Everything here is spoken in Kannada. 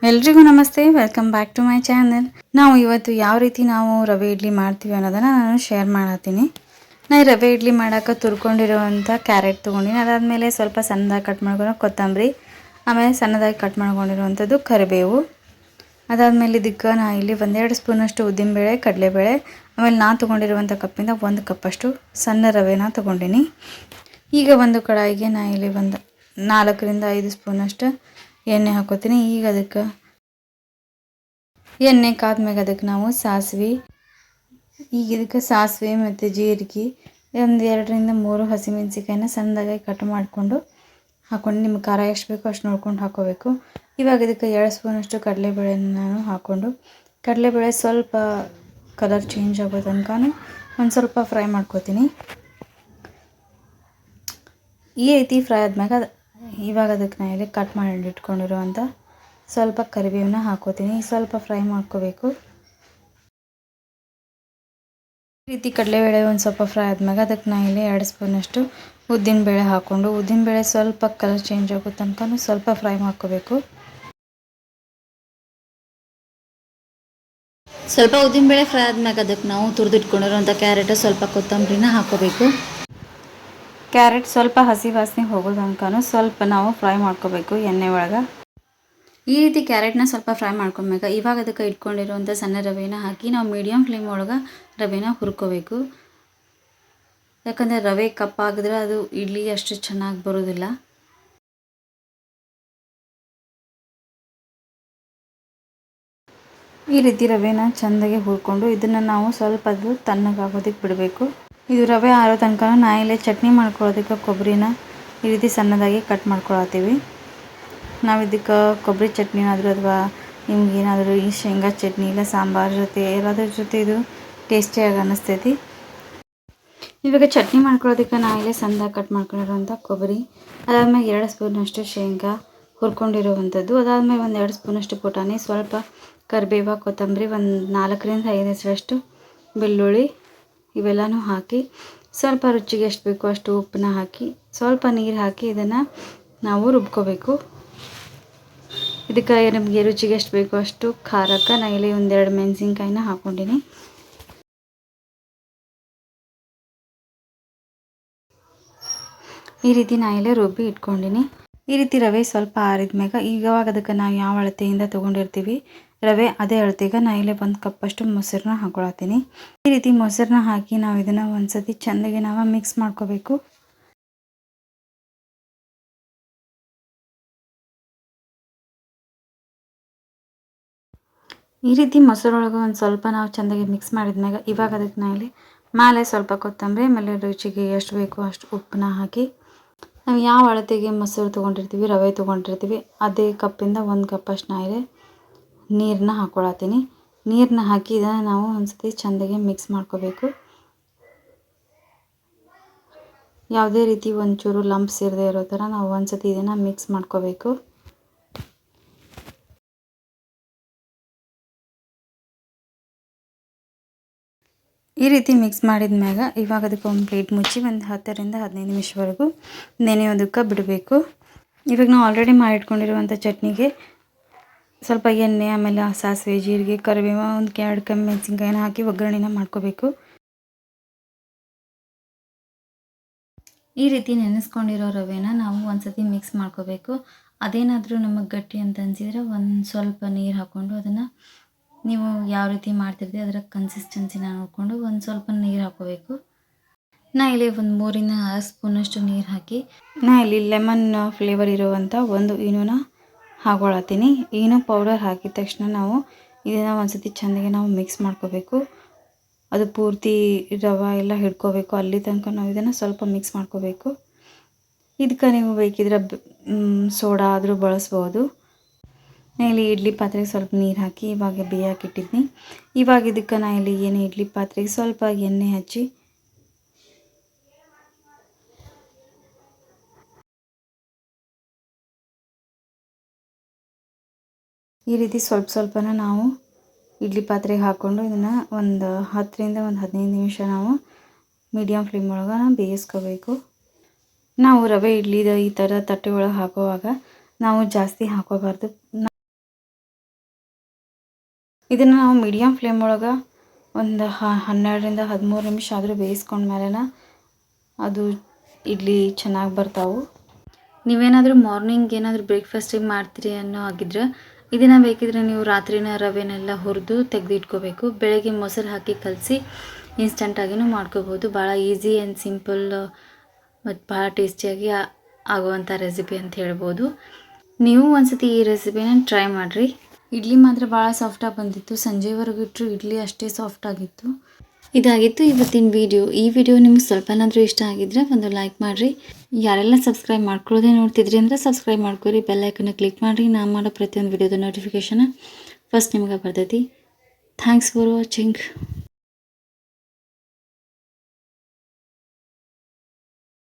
ಎಲ್ರಿಗೂ ನಮಸ್ತೆ, welcome back to my channel. ನಾವು ಇವತ್ತು ಯಾವ ರೀತಿ ನಾವು ರವೆ ಇಡ್ಲಿ ಮಾಡ್ತೀವಿ ಅನ್ನೋದನ್ನು ನಾನು ಶೇರ್ ಮಾಡತ್ತೀನಿ. ನಾನು ರವೆ ಇಡ್ಲಿ ಮಾಡೋಕೆ ತುರ್ಕೊಂಡಿರೋವಂಥ ಕ್ಯಾರೆಟ್ ತೊಗೊಂಡಿನಿ. ಅದಾದಮೇಲೆ ಸ್ವಲ್ಪ ಸಣ್ಣದಾಗಿ ಕಟ್ ಮಾಡ್ಕೊಂಡು ಕೊತ್ತಂಬರಿ, ಆಮೇಲೆ ಸಣ್ಣದಾಗಿ ಕಟ್ ಮಾಡ್ಕೊಂಡಿರುವಂಥದ್ದು ಕರಿಬೇವು. ಅದಾದಮೇಲೆ ಇದಕ್ಕೆ ನಾನು ಇಲ್ಲಿ ಒಂದೆರಡು ಸ್ಪೂನಷ್ಟು ಉದ್ದಿನಬೇಳೆ, ಕಡಲೆಬೇಳೆ, ಆಮೇಲೆ ನಾನು ತೊಗೊಂಡಿರುವಂಥ ಕಪ್ಪಿಂದ 1 ಕಪ್ಪಷ್ಟು ಸಣ್ಣ ರವೆನ ತೊಗೊಂಡಿನಿ. ಈಗ ಒಂದು ಕಡಾಯಿಗೆ ನಾನು ಇಲ್ಲಿ ಒಂದು 4 ರಿಂದ 5 ಸ್ಪೂನಷ್ಟು ಎಣ್ಣೆ ಹಾಕೋತೀನಿ. ಈಗ ಅದಕ್ಕೆ ಎಣ್ಣೆ ಕಾದ್ಮೇಲೆ ಅದಕ್ಕೆ ನಾವು ಸಾಸಿವೆ, ಇದಕ್ಕೆ ಸಾಸಿವೆ ಮತ್ತು ಜೀರಿಗೆ, ಒಂದು 2 ರಿಂದ 3 ಹಸಿಮೆಣಸಿಕಾಯಿನ ಸಣ್ಣದಾಗಿ ಕಟ್ ಮಾಡಿಕೊಂಡು ಹಾಕ್ಕೊಂಡು, ನಿಮ್ಗೆ ಖಾರ ಎಷ್ಟು ಬೇಕೋ ಅಷ್ಟು ನೋಡ್ಕೊಂಡು ಹಾಕೋಬೇಕು. ಇವಾಗ ಇದಕ್ಕೆ 2 ಸ್ಪೂನಷ್ಟು ಕಡಲೆಬೇಳೆನ ನಾನು ಹಾಕ್ಕೊಂಡು, ಕಡಲೆಬೇಳೆ ಸ್ವಲ್ಪ ಕಲರ್ ಚೇಂಜ್ ಆಗೋ ತನಕ ಒಂದು ಸ್ವಲ್ಪ ಫ್ರೈ ಮಾಡ್ಕೋತೀನಿ. ಈ ರೀತಿ ಫ್ರೈ ಆದ್ಮೇಲೆ ಇವಾಗ ಅದಕ್ಕೆ ನಾನು ಇಲ್ಲಿ ಕಟ್ ಮಾಡಿ ಇಟ್ಕೊಂಡಿರುವಂಥ ಸ್ವಲ್ಪ ಕರಿಬೇವನ್ನ ಹಾಕೋತೀನಿ. ಸ್ವಲ್ಪ ಫ್ರೈ ಮಾಡ್ಕೋಬೇಕು. ಈ ರೀತಿ ಕಡಲೆಬೇಳೆ ಒಂದು ಸ್ವಲ್ಪ ಫ್ರೈ ಆದ್ಮೇಲೆ ಅದಕ್ಕೆ ನಾನು ಇಲ್ಲಿ 2 ಸ್ಪೂನಷ್ಟು ಉದ್ದಿನಬೇಳೆ ಹಾಕ್ಕೊಂಡು, ಉದ್ದಿನಬೇಳೆ ಸ್ವಲ್ಪ ಕಲರ್ ಚೇಂಜ್ ಆಗೋ ತನಕ ಸ್ವಲ್ಪ ಫ್ರೈ ಮಾಡ್ಕೋಬೇಕು. ಸ್ವಲ್ಪ ಉದ್ದಿನಬೇಳೆ ಫ್ರೈ ಆದ್ಮೇಲೆ ಅದಕ್ಕೆ ನಾವು ತುರಿದಿಟ್ಕೊಂಡಿರೋಂಥ ಕ್ಯಾರೆಟ್, ಸ್ವಲ್ಪ ಕೊತ್ತಂಬರಿನ ಹಾಕೋಬೇಕು. ಕ್ಯಾರೆಟ್ ಸ್ವಲ್ಪ ಹಸಿ ವಾಸನೆ ಹೋಗೋ ತನಕ ಸ್ವಲ್ಪ ನಾವು ಫ್ರೈ ಮಾಡ್ಕೋಬೇಕು ಎಣ್ಣೆ ಒಳಗೆ. ಈ ರೀತಿ ಕ್ಯಾರೆಟ್ನ ಸ್ವಲ್ಪ ಫ್ರೈ ಮಾಡ್ಕೊಬೇಕು. ಇವಾಗ ಅದಕ್ಕೆ ಇಟ್ಕೊಂಡಿರುವಂಥ ಸಣ್ಣ ರವೆನ ಹಾಕಿ ನಾವು ಮೀಡಿಯಮ್ ಫ್ಲೇಮ್ ಒಳಗೆ ರವೆನ ಹುರ್ಕೋಬೇಕು. ಯಾಕಂದರೆ ರವೆ ಕಪ್ಪಾಗಿದ್ರೆ ಅದು ಇಡ್ಲಿ ಅಷ್ಟು ಚೆನ್ನಾಗಿ ಬರೋದಿಲ್ಲ. ಈ ರೀತಿ ರವೆನ ಚೆಂದಾಗಿ ಹುರ್ಕೊಂಡು ಇದನ್ನು ನಾವು ಸ್ವಲ್ಪ ಅದು ತಣ್ಣಗಾಗೋದಕ್ಕೆ ಬಿಡಬೇಕು. ಇದು ರವೆ ಆರೋ ತನಕ ನಾನು ಇಲ್ಲೇ ಚಟ್ನಿ ಮಾಡ್ಕೊಳ್ಳೋದಕ್ಕೆ ಕೊಬ್ಬರಿನ ಈ ರೀತಿ ಸಣ್ಣದಾಗಿ ಕಟ್ ಮಾಡ್ಕೊಳತ್ತೀವಿ. ನಾವು ಇದಕ್ಕೆ ಕೊಬ್ಬರಿ ಚಟ್ನಿನಾದರೂ ಅಥವಾ ನಿಮ್ಗೇನಾದರೂ ಈ ಶೇಂಗಾ ಚಟ್ನಿ ಇಲ್ಲ ಸಾಂಬಾರು ಜೊತೆ ಎಲ್ಲದ್ರ ಜೊತೆ ಇದು ಟೇಸ್ಟಿಯಾಗಿ ಅನ್ನಿಸ್ತೈತಿ. ಇವಾಗ ಚಟ್ನಿ ಮಾಡ್ಕೊಳ್ಳೋದಕ್ಕೆ ನಾನು ಇಲ್ಲೇ ಸಣ್ಣದಾಗಿ ಕಟ್ ಮಾಡ್ಕೊಂಡಿರೋಂಥ ಕೊಬ್ಬರಿ, ಅದಾದಮೇಲೆ 2 ಸ್ಪೂನಷ್ಟು ಶೇಂಗಾ ಹುರ್ಕೊಂಡಿರುವಂಥದ್ದು, ಅದಾದಮೇಲೆ ಒಂದು 2 ಸ್ಪೂನಷ್ಟು ಪುಟಾಣಿ, ಸ್ವಲ್ಪ ಕರಿಬೇವು, ಕೊತ್ತಂಬರಿ, ಒಂದು 4 ರಿಂದ 5 ಹೆಸರಷ್ಟು ಬೆಳ್ಳುಳ್ಳಿ ಇವೆಲ್ಲನೂ ಹಾಕಿ ಸ್ವಲ್ಪ ರುಚಿಗೆ ಎಷ್ಟು ಬೇಕೋ ಅಷ್ಟು ಉಪ್ಪನ್ನ ಹಾಕಿ ಸ್ವಲ್ಪ ನೀರು ಹಾಕಿ ಇದನ್ನು ನಾವು ರುಬ್ಕೋಬೇಕು. ಇದಕ್ಕೆ ನಮಗೆ ರುಚಿಗೆ ಎಷ್ಟು ಬೇಕೋ ಅಷ್ಟು ಖಾರಕ್ಕೆ ನಾನು ಇಲ್ಲಿ ಒಂದು 2 ಮೆಣಸಿನ್ಕಾಯಿನ ಹಾಕ್ಕೊಂಡಿನಿ. ಈ ರೀತಿ ನಾನು ಇಲ್ಲೇ ರುಬ್ಬಿ ಇಟ್ಕೊಂಡಿನಿ. ಈ ರೀತಿ ರವೆ ಸ್ವಲ್ಪ ಆರಿದ್ಮ್ಯಾಗ ಈಗವಾಗ ಅದಕ್ಕೆ ನಾವು ಯಾವ ಅಳತೆಯಿಂದ ತೊಗೊಂಡಿರ್ತೀವಿ ರವೆ, ಅದೇ ಅಳತೆಗೆ ನಾನು ಇಲ್ಲೇ 1 ಕಪ್ಪಷ್ಟು ಮೊಸರನ್ನ ಹಾಕೊಳತ್ತೀನಿ. ಈ ರೀತಿ ಮೊಸರನ್ನ ಹಾಕಿ ನಾವು ಇದನ್ನು ಒಂದ್ಸತಿ ಚೆಂದಾಗಿ ನಾವು ಮಿಕ್ಸ್ ಮಾಡ್ಕೋಬೇಕು. ಈ ರೀತಿ ಮೊಸರೊಳಗೆ ಒಂದು ಸ್ವಲ್ಪ ನಾವು ಚೆಂದಾಗಿ ಮಿಕ್ಸ್ ಮಾಡಿದ್ಮ್ಯಾಗ ಇವಾಗ ಅದಕ್ಕೆ ನಾನು ಇಲ್ಲಿ ಮೇಲೆ ಸ್ವಲ್ಪ ಕೊತ್ತಂಬರಿ, ಆಮೇಲೆ ರುಚಿಗೆ ಎಷ್ಟು ಬೇಕೋ ಅಷ್ಟು ಉಪ್ಪನ್ನ ಹಾಕಿ ನಾವು ಯಾವ ಅಳತೆಗೆ ಮೊಸರು ತೊಗೊಂಡಿರ್ತೀವಿ ರವೆ ತೊಗೊಂಡಿರ್ತೀವಿ ಅದೇ ಕಪ್ಪಿಂದ 1 ಕಪ್ಪಷ್ಟು ನಾನು ಇಲ್ಲಿ ನೀರನ್ನ ಹಾಕ್ಕೊಳತ್ತೀನಿ. ನೀರನ್ನ ಹಾಕಿ ಇದನ್ನು ನಾವು ಒಂದ್ಸತಿ ಚೆಂದಾಗಿ ಮಿಕ್ಸ್ ಮಾಡ್ಕೋಬೇಕು. ಯಾವುದೇ ರೀತಿ ಒಂಚೂರು ಲಂಪ್ಸ್ ಇರದೇ ಇರೋ ಥರ ನಾವು ಒಂದ್ಸತಿ ಇದನ್ನು ಮಿಕ್ಸ್ ಮಾಡ್ಕೋಬೇಕು. ಈ ರೀತಿ ಮಿಕ್ಸ್ ಮಾಡಿದ ಮ್ಯಾಗ ಇವಾಗ ಅದಕ್ಕೆ ಒಂದು ಪ್ಲೇಟ್ ಮುಚ್ಚಿ ಒಂದು 10 ರಿಂದ 15 ನಿಮಿಷವರೆಗೂ ನೆನೆಯೋದಕ್ಕೆ ಬಿಡಬೇಕು. ಇವಾಗ ನಾವು ಆಲ್ರೆಡಿ ಮಾಡಿಟ್ಕೊಂಡಿರುವಂಥ ಚಟ್ನಿಗೆ ಸ್ವಲ್ಪ ಎಣ್ಣೆ, ಆಮೇಲೆ ಸಾಸಿವೆ, ಜೀರಿಗೆ, ಕರಿಬೇವು, ಒಂದು 2 ಕಮ್ಮಿ ಮೆಣಸಿನ್ಕಾಯಿನ ಹಾಕಿ ಒಗ್ಗರಣೆನ ಮಾಡ್ಕೋಬೇಕು. ಈ ರೀತಿ ನೆನೆಸ್ಕೊಂಡಿರೋ ರವೆನ ನಾವು ಒಂದ್ಸತಿ ಮಿಕ್ಸ್ ಮಾಡ್ಕೋಬೇಕು. ಅದೇನಾದರೂ ನಮಗೆ ಗಟ್ಟಿ ಅಂತ ಅನಿಸಿದರೆ ಒಂದು ಸ್ವಲ್ಪ ನೀರು ಹಾಕ್ಕೊಂಡು ಅದನ್ನು ನೀವು ಯಾವ ರೀತಿ ಮಾಡ್ತಿರ್ತೀವಿ ಅದರ ಕನ್ಸಿಸ್ಟೆನ್ಸಿನ ನೋಡಿಕೊಂಡು ಒಂದು ಸ್ವಲ್ಪ ನೀರು ಹಾಕ್ಕೋಬೇಕು. ನಾನು ಇಲ್ಲಿ ಒಂದು 3 ರಿಂದ 4 ಸ್ಪೂನಷ್ಟು ನೀರು ಹಾಕಿ ನಾನು ಇಲ್ಲಿ ಲೆಮನ್ ಫ್ಲೇವರ್ ಇರುವಂಥ ಒಂದು ಈನೋನ ಹಾಕೊಳತ್ತೀನಿ. ಈನೋ ಪೌಡರ್ ಹಾಕಿದ ತಕ್ಷಣ ನಾವು ಇದನ್ನು ಒಂದ್ಸತಿ ಚೆಂದಾಗಿ ನಾವು ಮಿಕ್ಸ್ ಮಾಡ್ಕೋಬೇಕು. ಅದು ಪೂರ್ತಿ ರವೆ ಎಲ್ಲ ಹಿಡ್ಕೋಬೇಕು, ಅಲ್ಲಿ ತನಕ ನಾವು ಇದನ್ನು ಸ್ವಲ್ಪ ಮಿಕ್ಸ್ ಮಾಡ್ಕೋಬೇಕು. ಇದಕ್ಕೆ ನೀವು ಬೇಕಿದ್ರೆ ಸೋಡಾ ಆದರೂ ಬಳಸ್ಬೋದು. ನಾನು ಇಲ್ಲಿ ಇಡ್ಲಿ ಪಾತ್ರೆಗೆ ಸ್ವಲ್ಪ ನೀರು ಹಾಕಿ ಇವಾಗ ಬೇಯಕ್ಕೆ ಇಟ್ಟಿದ್ನಿ. ಇವಾಗ ಇದಕ್ಕೆ ನಾನು ಇಲ್ಲಿ ಏನು ಇಡ್ಲಿ ಪಾತ್ರೆಗೆ ಸ್ವಲ್ಪ ಎಣ್ಣೆ ಹಚ್ಚಿ ಈ ರೀತಿ ಸ್ವಲ್ಪನ ನಾವು ಇಡ್ಲಿ ಪಾತ್ರೆಗೆ ಹಾಕ್ಕೊಂಡು ಇದನ್ನು ಒಂದು 10 ರಿಂದ 15 ನಿಮಿಷ ನಾವು ಮೀಡಿಯಮ್ ಫ್ಲೇಮ್ ಒಳಗೆ ನಾವು ಬೇಯಿಸ್ಕೋಬೇಕು. ನಾವು ರವೆ ಇಡ್ಲಿದ ಈ ಥರ ತಟ್ಟೆ ಒಳಗೆ ಹಾಕುವಾಗ ನಾವು ಜಾಸ್ತಿ ಹಾಕೋಬಾರ್ದು. ಇದನ್ನು ನಾವು ಮೀಡಿಯಮ್ ಫ್ಲೇಮ್ ಒಳಗೆ ಒಂದು 12ರಿಂದ 13 ನಿಮಿಷ ಆದರೂ ಬೇಯಿಸ್ಕೊಂಡ್ಮೇಲೆ ಅದು ಇಡ್ಲಿ ಚೆನ್ನಾಗಿ ಬರ್ತಾವೆ. ನೀವೇನಾದರೂ ಮಾರ್ನಿಂಗ್ ಏನಾದರೂ ಬ್ರೇಕ್ಫಾಸ್ಟಿಗೆ ಮಾಡ್ತೀರಿ ಅನ್ನೋ ಆಗಿದ್ರೆ ಇದನ್ನು ಬೇಕಿದ್ರೆ ನೀವು ರಾತ್ರಿನ ರವೆನೆಲ್ಲ ಹುರಿದು ತೆಗೆದಿಟ್ಕೋಬೇಕು. ಬೆಳಗ್ಗೆ ಮೊಸರು ಹಾಕಿ ಕಲಸಿ ಇನ್ಸ್ಟಂಟಾಗಿಯೂ ಮಾಡ್ಕೋಬೋದು. ಭಾಳ ಈಸಿ ಆ್ಯಂಡ್ ಸಿಂಪಲ್ ಮತ್ತು ಭಾಳ ಟೇಸ್ಟಿಯಾಗಿ ಆಗುವಂಥ ರೆಸಿಪಿ ಅಂತ ಹೇಳ್ಬೋದು. ನೀವು ಒಂದ್ಸತಿ ಈ ರೆಸಿಪಿನ ಟ್ರೈ ಮಾಡಿರಿ. ಇಡ್ಲಿ ಮಾತ್ರ ಭಾಳ ಸಾಫ್ಟಾಗಿ ಬಂದಿತ್ತು. ಸಂಜೆವರೆಗೂ ಇಟ್ಟರು ಇಡ್ಲಿ ಅಷ್ಟೇ ಸಾಫ್ಟಾಗಿತ್ತು. ಇದಾಗಿತ್ತು ಇವತ್ತಿನ ವಿಡಿಯೋ. ಈ ವಿಡಿಯೋ ನಿಮ್ಗೆ ಸ್ವಲ್ಪನಾದರೂ ಇಷ್ಟ ಆಗಿದ್ರೆ ಒಂದು ಲೈಕ್ ಮಾಡಿರಿ. ಯಾರೆಲ್ಲ ಸಬ್ಸ್ಕ್ರೈಬ್ ಮಾಡ್ಕೊಳ್ಳೋದೇ ನೋಡ್ತಿದ್ರಿ ಅಂದರೆ ಸಬ್ಸ್ಕ್ರೈಬ್ ಮಾಡ್ಕೊರಿ. ಬೆಲ್ ಐಕನ್ನ ಕ್ಲಿಕ್ ಮಾಡಿರಿ. ನಾನು ಮಾಡೋ ಪ್ರತಿಯೊಂದು ವಿಡಿಯೋದ ನೋಟಿಫಿಕೇಷನ್ ಫಸ್ಟ್ ನಿಮ್ಗೆ ಬರ್ತೈತಿ. Thanks for watching.